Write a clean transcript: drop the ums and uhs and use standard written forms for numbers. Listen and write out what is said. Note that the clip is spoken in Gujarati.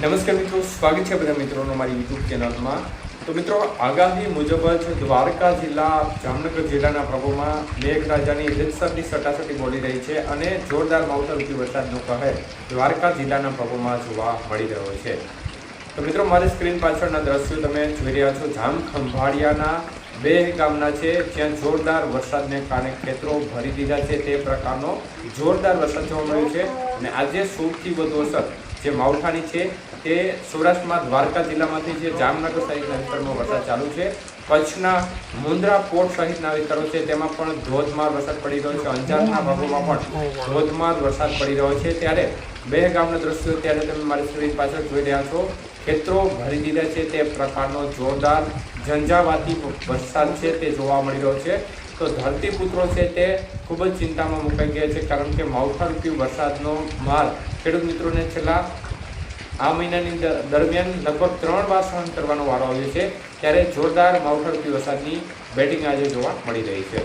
નમસ્કાર મિત્રો, સ્વાગત છે બધા મિત્રોનો મારી યુટ્યુબ ચેનલમાં। તો મિત્રો, આગાહી મુજબ જ દ્વારકા જિલ્લા જામનગર જિલ્લાના ભાગોમાં મેઘરાજાની રીતસરની સટાસટી બોલી રહી છે અને જોરદાર માવઠારૂપી વરસાદનો કહેર દ્વારકા જિલ્લાના ભાગોમાં જોવા મળી રહ્યો છે। તો મિત્રો, મારી સ્ક્રીન પાછળના દ્રશ્યો તમે જોઈ રહ્યા છો જામખંભાળિયાના બે ગામના છે, જ્યાં જોરદાર વરસાદને કારણે ખેતરો ભરી દીધા છે। તે પ્રકારનો જોરદાર વરસાદ જોવા મળ્યો છે અને આજે સૌથી વધુ અસર જે માવઠાની છે તે સૌરાષ્ટ્રમાં દ્વારકા જિલ્લામાંથી જે જામનગર સહિતના વિસ્તારમાં વરસાદ ચાલુ છે। કચ્છના મુન્દ્રા પોર્ટ સહિતના વિસ્તારો છે તેમાં પણ ધોધમાર વરસાદ પડી રહ્યો છે। અંજારના ભાગોમાં પણ ધોધમાર વરસાદ પડી રહ્યો છે। ત્યારે બે ગામના દ્રશ્યો ત્યારે તમે મારી સ્ક્રીન પાછળ જોઈ રહ્યા છો, ખેતરો ભરી દીધા છે। તે પ્રકારનો જોરદાર ઝંઝાવાતી વરસાદ છે તે જોવા મળી રહ્યો છે। તો ધરતીપુત્રો છે તે ખૂબ જ ચિંતામાં મુકાઈ ગયા છે, કારણ કે માવઠારૂપી વરસાદનો માર ખેડૂત મિત્રોને છેલ્લા આ મહિનાની દરમિયાન લગભગ 3 વાર સહન કરવાનો વારો આવ્યો છે। ત્યારે જોરદાર માવઠારૂપી વરસાદની બેટિંગ આજે જોવા મળી રહી છે।